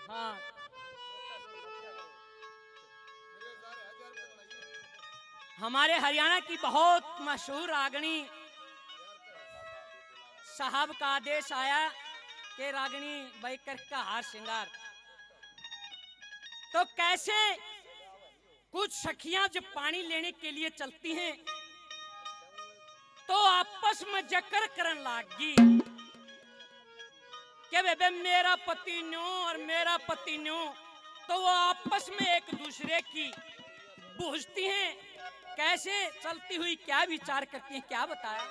हाँ, हमारे हरियाणा की बहुत मशहूर रागनी साहब का आदेश आया कि रागनी बैकर का हार श्रृंगार। तो कैसे कुछ सखियां जब पानी लेने के लिए चलती हैं तो आपस में जकर करन लागी कि बेबे मेरा पति न्यू और मेरा पति न्यू। तो वो आपस में एक दूसरे की पूछती हैं, कैसे चलती हुई क्या विचार करती हैं, क्या बताया।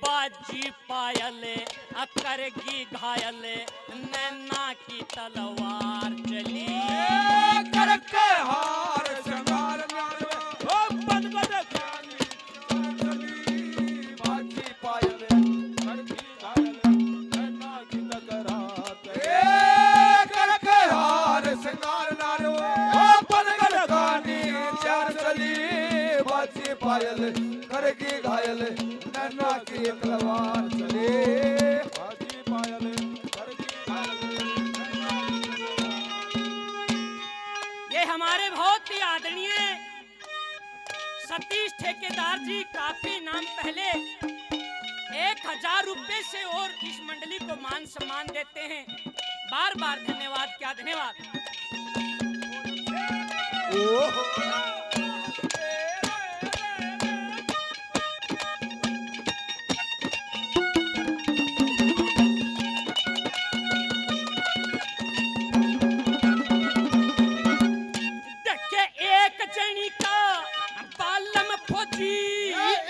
बाजी पायल करगी घायल नैना की तलवार चली करके हार श्रृंगार ओ पनगढ़ चली बाजी पायल करगी घायल नैना की तलवार करके हार श्रृंगार नारो ओ पनगढ़ गानी चार चली बाजी पायल करगी घायल नैना की तलवार चली बाजी पायल करगी घायल। ये हमारे बहुत ही आदरणीय सतीश ठेकेदार जी काफी नाम पहले 1000 रुपए से और इस मंडली को मान सम्मान देते हैं। बार बार धन्यवाद, क्या धन्यवाद।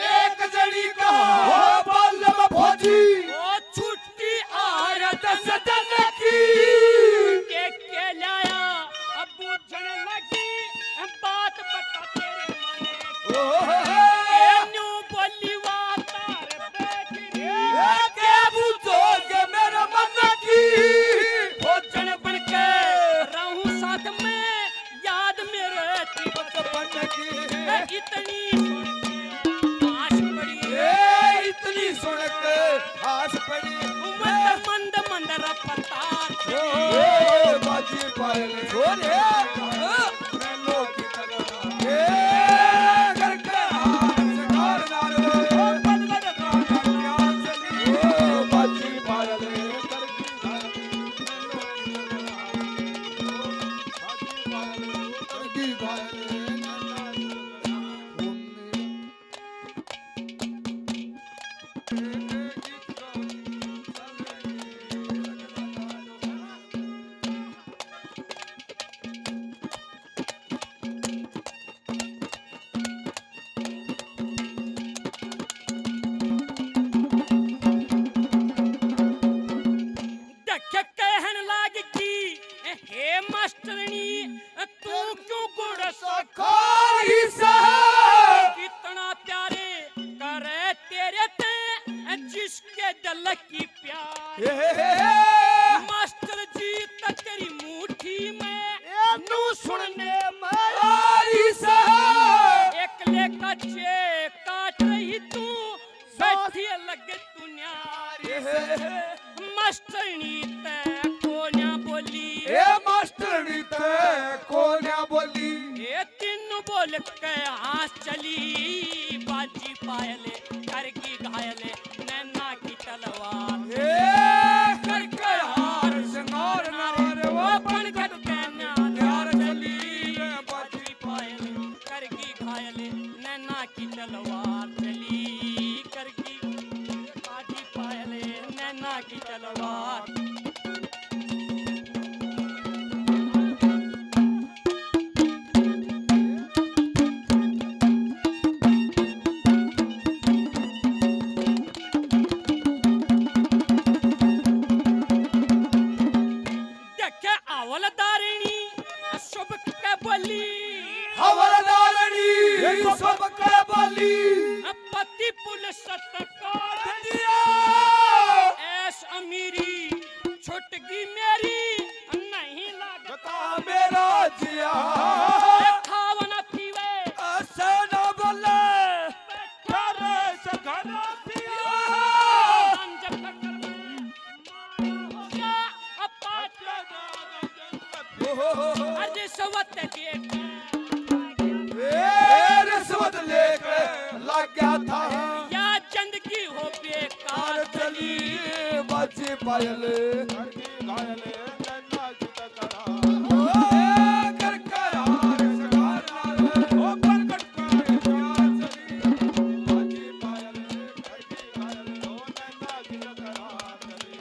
एक जड़ी का बालम फौजी छुट्टी आरत सदन की के लाया अब बुझन लगी बात बता तेरे मन न्यू बोली वातार बेटी के बुझोगे मेरे मन की भोजन बन के रहूं साथ में याद मेरे बचपन की इतनी इतनी सुन के आस पड़ी मंद मंद मंद रपता बाजी पायल छोरे नैनो की तलवार करके हार श्रृंगार नारो पनगढ़ गाना चली बाजी पायल करगी घायल बाजी पायल करगी घायल कितना प्यारे करे तेरे ते जिसके दिल की प्यार मास्टर जी तेरी मुट्ठी में नू सुनने एकले कच्चे काट रही तू बैठी लगे तू न्यारी मास्टरनी ते कोन्या बोली मास्टरनी ते कोन्या बोली तीनों बोल के हाथ चली बाजी पायल करगी घायल नैना की तलवार करके हार श्रृंगार नारे वो पनगढ़ न्यार चली बाजी पायल करगी घायल नैना की तलवार चली करगी बाजी पायल नैना की तलवार। पति पुलिस काट दिया ऐस अमीरी छुटगी मेरी नहीं लागता मेरा जिया खावा न पीवे ऐसे न बोले करे से खाना पिया हम जब तक होगा अपाचा रिश्वत रिश्वत लेकर लग गया था या जिंदगी हो बेकार चली बची पायल घायल कर करार सगार ओ प्रकट कर बची पायल घायल ओ नैना की करार चली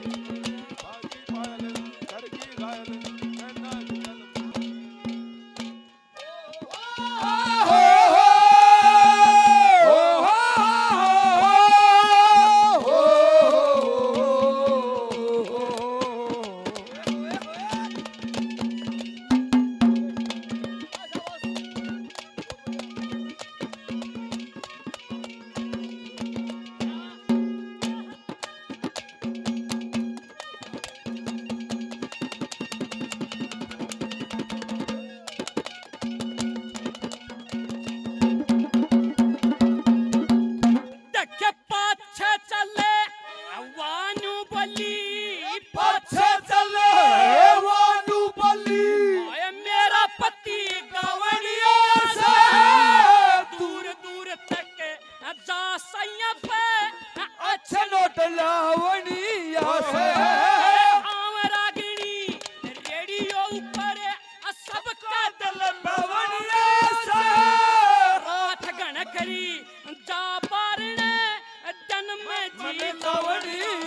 बची पायल घर की घायल नैना की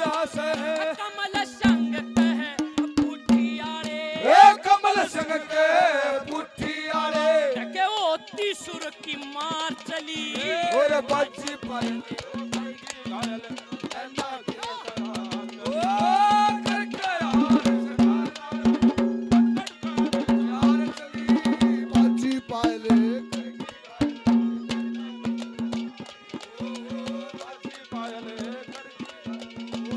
कमल संग कह पुठियारे कमल संग के पुठियारे के ओती सुर की मार चली और बची पायल